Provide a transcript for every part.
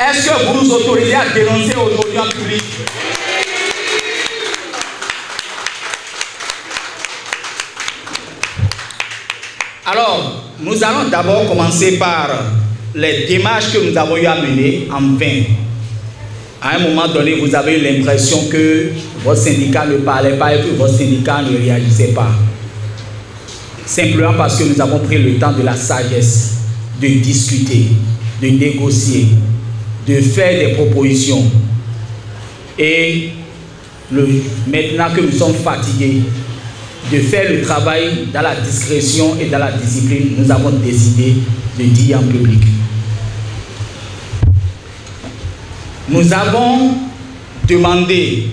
Est-ce que vous nous autorisez à dénoncer aujourd'hui en public? Alors, nous allons d'abord commencer par les démarches que nous avons eu à mener en vain. À un moment donné, vous avez eu l'impression que votre syndicat ne parlait pas et que votre syndicat ne réagissait pas. Simplement parce que nous avons pris le temps de la sagesse, de discuter, de négocier, de faire des propositions. Et maintenant que nous sommes fatigués de faire le travail dans la discrétion et dans la discipline, nous avons décidé de dire en public. Nous avons demandé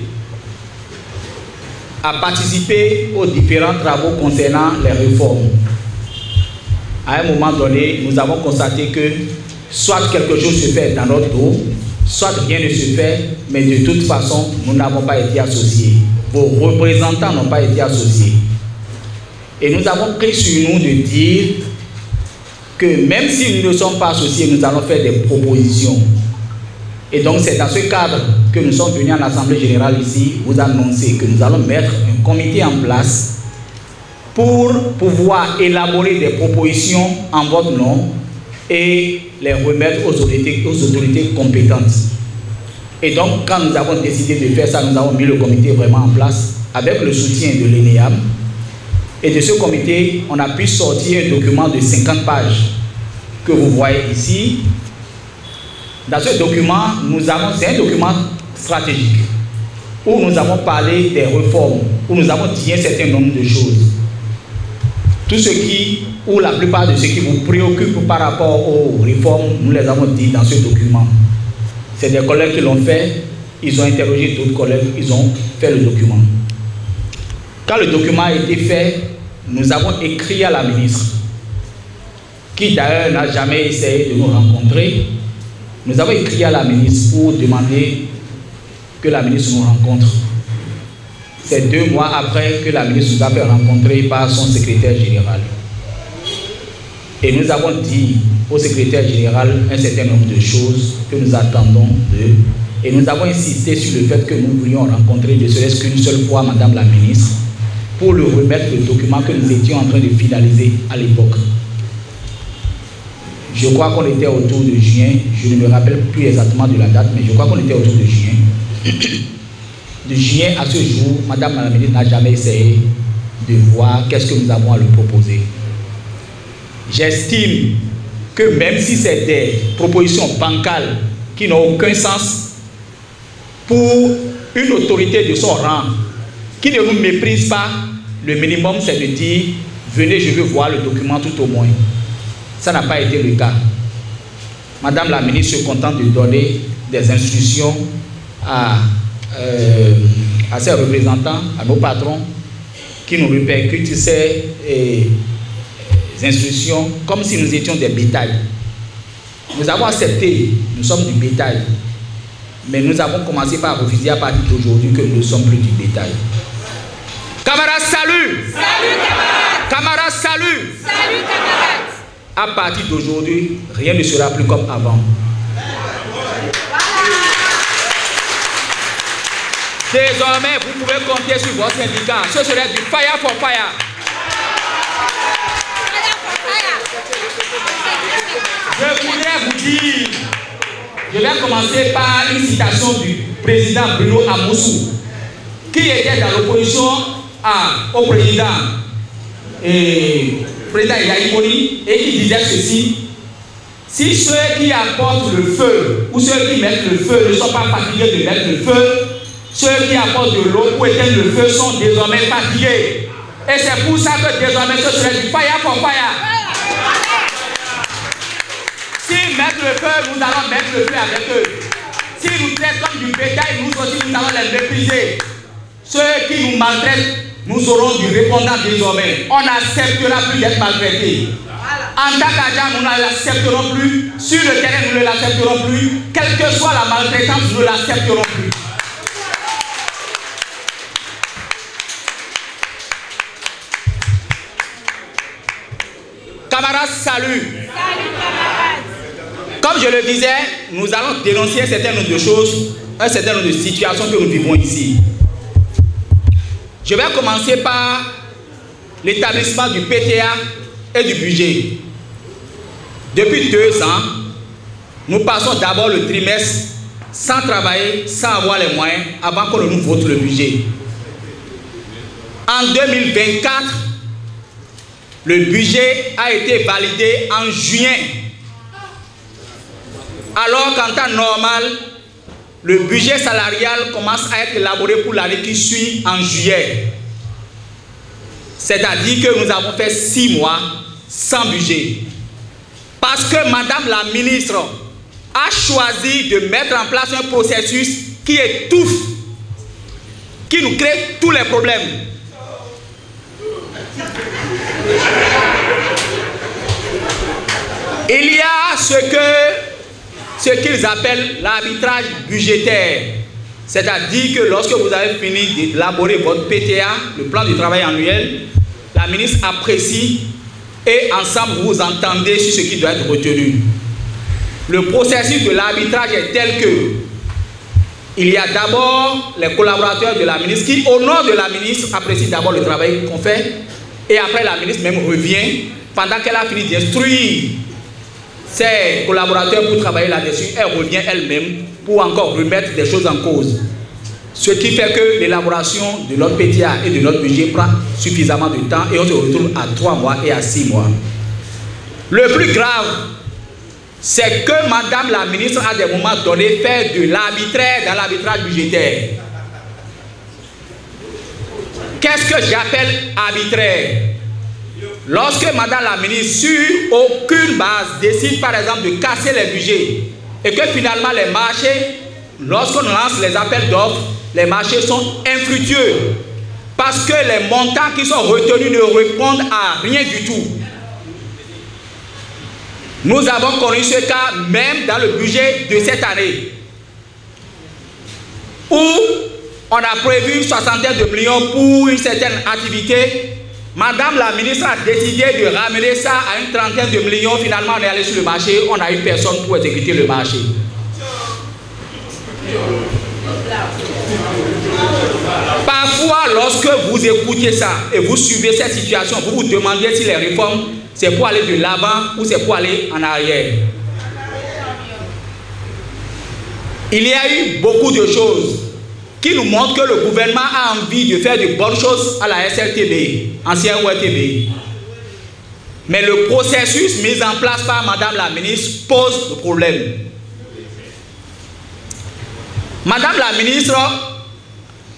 à participer aux différents travaux concernant les réformes. À un moment donné, nous avons constaté que soit quelque chose se fait dans notre dos, soit rien ne se fait, mais de toute façon, nous n'avons pas été associés. Vos représentants n'ont pas été associés. Et nous avons pris sur nous de dire que même si nous ne sommes pas associés, nous allons faire des propositions. Et donc c'est dans ce cadre que nous sommes venus à l'Assemblée Générale ici, vous annoncer que nous allons mettre un comité en place pour pouvoir élaborer des propositions en votre nom et les remettre aux autorités compétentes. Et donc quand nous avons décidé de faire ça, nous avons mis le comité vraiment en place avec le soutien de l'ENEAM. Et de ce comité, on a pu sortir un document de 50 pages que vous voyez ici. Dans ce document, c'est un document stratégique où nous avons parlé des réformes, où nous avons dit un certain nombre de choses. Tout ce qui, ou la plupart de ce qui vous préoccupe par rapport aux réformes, nous les avons dit dans ce document. C'est des collègues qui l'ont fait, ils ont interrogé d'autres collègues, ils ont fait le document. Quand le document a été fait, nous avons écrit à la ministre, qui d'ailleurs n'a jamais essayé de nous rencontrer. Nous avons écrit à la ministre pour demander que la ministre nous rencontre. C'est 2 mois après que la ministre nous a fait rencontrer par son secrétaire général. Et nous avons dit au secrétaire général un certain nombre de choses que nous attendons d'eux. Et nous avons insisté sur le fait que nous voulions rencontrer ne serait-ce qu'une seule fois Madame la ministre pour lui remettre le document que nous étions en train de finaliser à l'époque. Je crois qu'on était autour de juin, je ne me rappelle plus exactement de la date, mais je crois qu'on était autour de juin. De juin à ce jour, Madame la ministre n'a jamais essayé de voir qu'est-ce que nous avons à lui proposer. J'estime que même si c'est des propositions bancales qui n'ont aucun sens, pour une autorité de son rang, qui ne nous méprise pas, le minimum c'est de dire, venez, je veux voir le document tout au moins. Ça n'a pas été le cas. Madame la ministre se contente de donner des instructions à ses représentants, à nos patrons, qui nous répercutent ces instructions comme si nous étions des bétails. Nous avons accepté, nous sommes du bétail, mais nous avons commencé par refuser à partir d'aujourd'hui que nous ne sommes plus du bétail. Camarades, salut! Salut, camarades! Camarades, salut! Salut, camarades! À partir d'aujourd'hui, rien ne sera plus comme avant. Désormais, vous pouvez compter sur votre syndicat. Ce serait du fire for fire. Je voudrais vous dire, je vais commencer par une citation du président Bruno Amoussou, qui était dans l'opposition au président Yaïmoni, et qui disait ceci: si ceux qui apportent le feu ou ceux qui mettent le feu ne sont pas fatigués de mettre le feu, ceux qui apportent de l'eau pour éteindre le feu sont désormais fatigués. Et c'est pour ça que désormais ce serait du fire for fire. S'ils mettent le feu, nous allons mettre le feu avec eux. S'ils nous traitent comme du bétail, nous aussi nous allons les mépriser. Ceux qui nous maltraitent, nous aurons du répondant désormais. On n'acceptera plus d'être maltraités. En tant qu'agent, nous ne l'accepterons plus. Sur le terrain, nous ne l'accepterons plus. Quelle que soit la maltraitance, nous ne l'accepterons plus. Camarades, salut. Salut, camarades. Comme je le disais, nous allons dénoncer un certain nombre de choses, un certain nombre de situations que nous vivons ici. Je vais commencer par l'établissement du PTA et du budget. Depuis 2 ans, nous passons d'abord le trimestre sans travailler, sans avoir les moyens, avant qu'on nous vote le budget. En 2024, le budget a été validé en juin. Alors qu'en temps normal, le budget salarial commence à être élaboré pour l'année qui suit en juillet. C'est-à-dire que nous avons fait 6 mois sans budget. Parce que Madame la ministre a choisi de mettre en place un processus qui étouffe, qui nous crée tous les problèmes. Il y a ce qu'ils appellent l'arbitrage budgétaire. C'est-à-dire que lorsque vous avez fini d'élaborer votre PTA, le plan de travail annuel, la ministre apprécie et ensemble vous entendez sur ce qui doit être retenu. Le processus de l'arbitrage est tel que il y a d'abord les collaborateurs de la ministre qui, au nom de la ministre, apprécient d'abord le travail qu'on fait et après la ministre même revient pendant qu'elle a fini d'instruire ses collaborateurs pour travailler là-dessus, elle revient elle-même pour encore remettre des choses en cause. Ce qui fait que l'élaboration de notre PTA et de notre budget prend suffisamment de temps et on se retrouve à 3 mois et à 6 mois. Le plus grave, c'est que Madame la ministre à des moments donnés fait de l'arbitraire dans l'arbitrage budgétaire. Qu'est-ce que j'appelle arbitraire? Lorsque Madame la ministre, sur aucune base, décide par exemple de casser les budgets et que finalement les marchés, lorsqu'on lance les appels d'offres, les marchés sont infructueux parce que les montants qui sont retenus ne répondent à rien du tout. Nous avons connu ce cas même dans le budget de cette année où on a prévu 62 millions pour une certaine activité. Madame la ministre a décidé de ramener ça à une trentaine de millions. Finalement, on est allé sur le marché, on n'a eu personne pour exécuter le marché. Parfois, lorsque vous écoutez ça et vous suivez cette situation, vous vous demandez si les réformes, c'est pour aller de l'avant ou c'est pour aller en arrière. Il y a eu beaucoup de choses qui nous montrent que le gouvernement a envie de faire de bonnes choses à la SLTB, ancien ORTB. Mais le processus mis en place par Madame la ministre pose le problème. Madame la ministre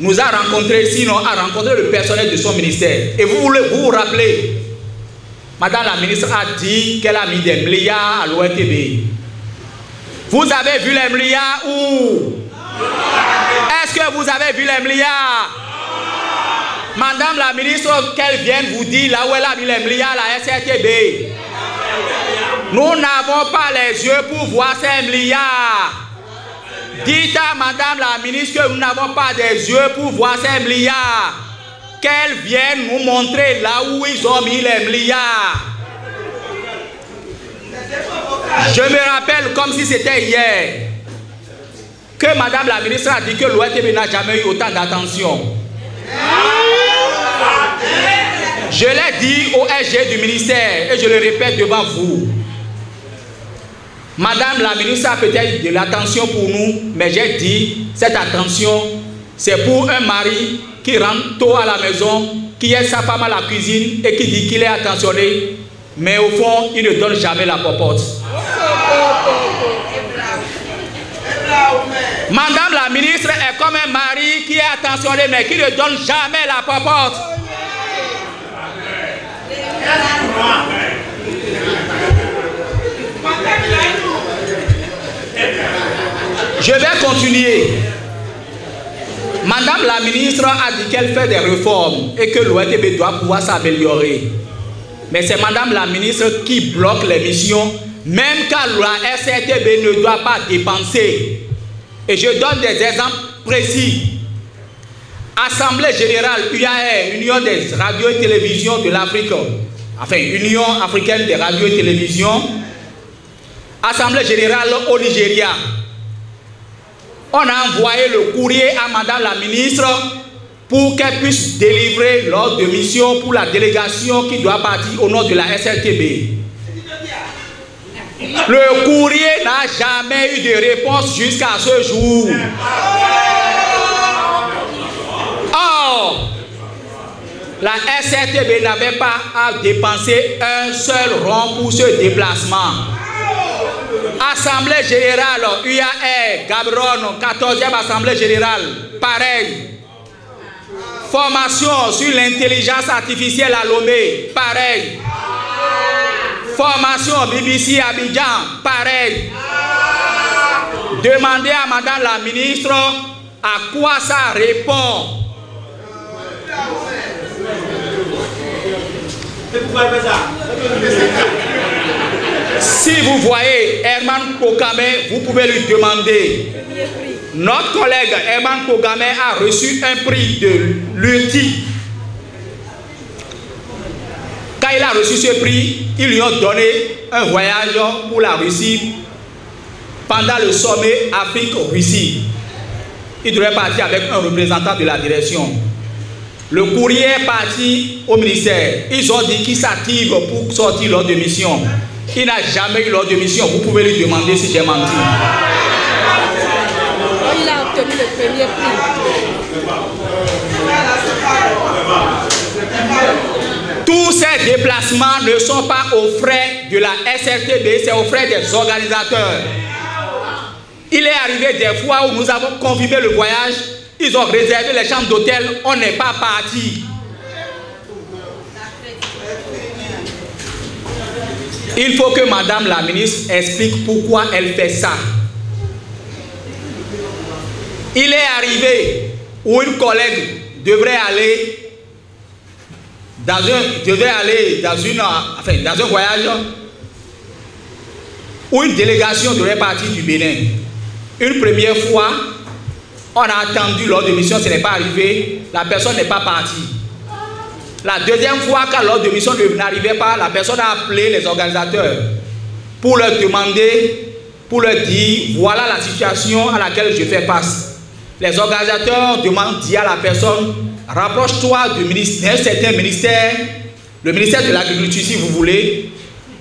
nous a rencontrés, sinon a rencontré le personnel de son ministère. Et vous vous rappelez, Madame la ministre a dit qu'elle a mis des milliards à l'ORTB. Vous avez vu les milliards où? Est-ce que vous avez vu les milliards? Madame la ministre, qu'elle vienne vous dire là où elle a mis les milliards à la SRTB. Nous n'avons pas les yeux pour voir ces milliards. Dites à Madame la ministre que nous n'avons pas des yeux pour voir ces milliards. Qu'elle vienne nous montrer là où ils ont mis les milliards. Je me rappelle comme si c'était hier que Madame la ministre a dit que l'ORTB n'a jamais eu autant d'attention. Je l'ai dit au SG du ministère et je le répète devant vous. Madame la ministre a peut-être de l'attention pour nous, mais j'ai dit, cette attention, c'est pour un mari qui rentre tôt à la maison, qui aide sa femme à la cuisine et qui dit qu'il est attentionné, mais au fond, il ne donne jamais la popote. Madame la ministre est comme un mari qui est attentionné, mais qui ne donne jamais la popote. Je vais continuer. Madame la ministre a dit qu'elle fait des réformes et que l'ORTB doit pouvoir s'améliorer. Mais c'est Madame la ministre qui bloque les missions, même quand la SRTB ne doit pas dépenser. Et je donne des exemples précis. Assemblée générale UAR, Union des radios et télévisions de l'Afrique, enfin Union africaine des radios et télévisions, Assemblée générale au Nigeria. On a envoyé le courrier à Madame la ministre pour qu'elle puisse délivrer l'ordre de mission pour la délégation qui doit partir au nom de la SLTB. Le courrier n'a jamais eu de réponse jusqu'à ce jour. Or, la SLTB n'avait pas à dépenser un seul rond pour ce déplacement. Assemblée générale, UAR, Gaborone, 14e Assemblée générale, pareil. Formation sur l'intelligence artificielle à Lomé, pareil. Formation BBC Abidjan, pareil. Demandez à Madame la ministre à quoi ça répond. Si vous voyez Herman Kogame, vous pouvez lui demander. Notre collègue Herman Kogame a reçu un prix de l'UTI. Quand il a reçu ce prix, ils lui ont donné un voyage pour la Russie pendant le sommet Afrique-Russie. Il devrait partir avec un représentant de la direction. Le courrier est parti au ministère. Ils ont dit qu'ils s'activent pour sortir l'ordre de mission. Il n'a jamais eu l'ordre de mission. Vous pouvez lui demander si j'ai menti. Il a obtenu le premier prix. Tous ces déplacements ne sont pas aux frais de la SLTB, c'est aux frais des organisateurs. Il est arrivé des fois où nous avons confirmé le voyage, ils ont réservé les chambres d'hôtel, on n'est pas parti. Il faut que Madame la ministre explique pourquoi elle fait ça. Il est arrivé où une collègue devrait aller dans un voyage où une délégation devrait partir du Bénin. Une première fois, on a attendu l'ordre de mission, ce n'est pas arrivé, la personne n'est pas partie. La deuxième fois, quand l'ordre de mission n'arrivait pas, la personne a appelé les organisateurs pour leur demander, pour leur dire, voilà la situation à laquelle je fais face. Les organisateurs disent à la personne, rapproche-toi d'un certain ministère, le ministère de l'Agriculture si vous voulez.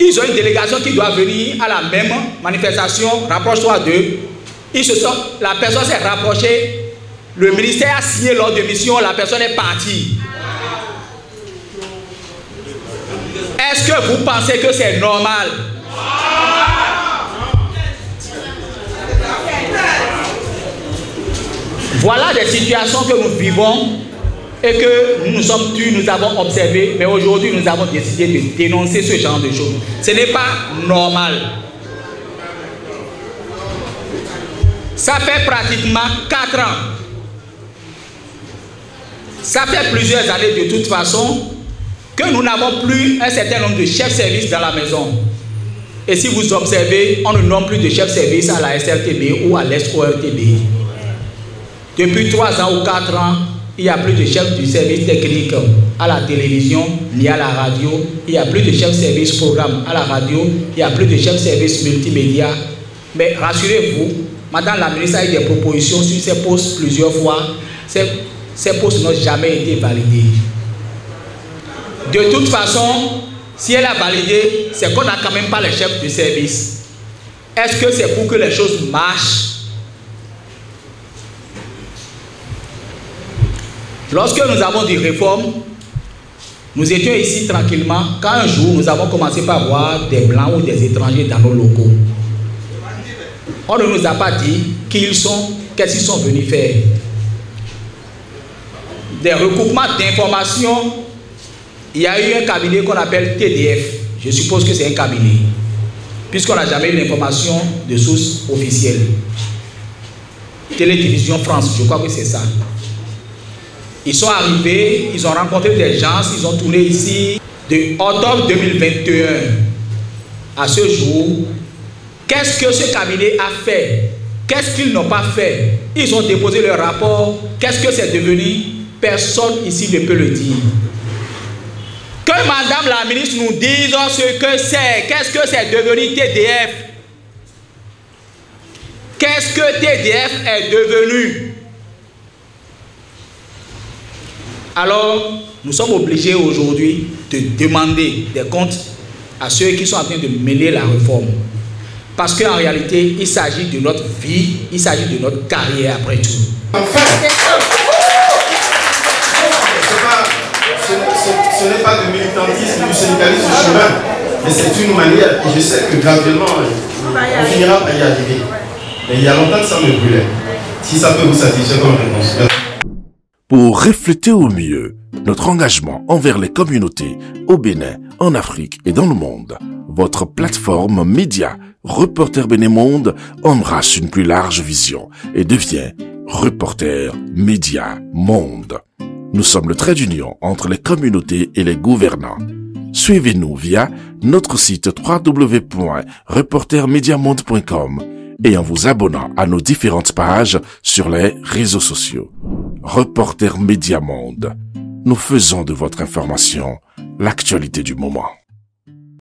Ils ont une délégation qui doit venir à la même manifestation, rapproche-toi d'eux. La personne s'est rapprochée, le ministère a signé l'ordre de mission, la personne est partie. Est-ce que vous pensez que c'est normal? Voilà des situations que nous vivons et que nous avons observé, mais aujourd'hui nous avons décidé de dénoncer ce genre de choses. Ce n'est pas normal. Ça fait pratiquement 4 ans. Ça fait plusieurs années de toute façon que nous n'avons plus un certain nombre de chefs de service dans la maison. Et si vous observez, on ne nomme plus de chefs de service à la SLTB ou à l'SORTB. Depuis 3 ans ou 4 ans, il n'y a plus de chef du service technique à la télévision ni à la radio. Il n'y a plus de chef de service programme à la radio. Il n'y a plus de chef de service multimédia. Mais rassurez-vous, Madame la ministre a eu des propositions sur ces postes plusieurs fois. Ces postes n'ont jamais été validés. De toute façon, si elle a validé, c'est qu'on n'a quand même pas les chefs du service. Est-ce que c'est pour que les choses marchent? Lorsque nous avons dit réforme, nous étions ici tranquillement quand un jour nous avons commencé par voir des blancs ou des étrangers dans nos locaux. On ne nous a pas dit qui ils sont, qu'est-ce qu'ils sont venus faire. Des recoupements d'informations, il y a eu un cabinet qu'on appelle TDF. Je suppose que c'est un cabinet, puisqu'on n'a jamais eu l'information de source officielle. Télévision France, je crois que c'est ça. Ils sont arrivés, ils ont rencontré des gens, ils ont tourné ici de octobre 2021 à ce jour. Qu'est-ce que ce cabinet a fait? Qu'est-ce qu'ils n'ont pas fait? Ils ont déposé leur rapport. Qu'est-ce que c'est devenu? Personne ici ne peut le dire. Que Madame la ministre nous dise ce que c'est. Qu'est-ce que c'est devenu TDF? Qu'est-ce que TDF est devenu? Alors, nous sommes obligés aujourd'hui de demander des comptes à ceux qui sont en train de mener la réforme. Parce qu'en réalité, il s'agit de notre vie, il s'agit de notre carrière après tout. Enfin, ce n'est pas du militantisme, du syndicalisme chemin, mais c'est une manière, et je sais que graduellement, on finira par y arriver. Mais il y a longtemps que ça me brûlait. Si ça peut vous satisfaire comme réponse. Pour refléter au mieux notre engagement envers les communautés au Bénin, en Afrique et dans le monde, votre plateforme média Reporter Bénin Monde embrasse une plus large vision et devient Reporter Média Monde. Nous sommes le trait d'union entre les communautés et les gouvernants. Suivez-nous via notre site www.reportermediamonde.com et en vous abonnant à nos différentes pages sur les réseaux sociaux. Reporter Média Monde. Nous faisons de votre information l'actualité du moment.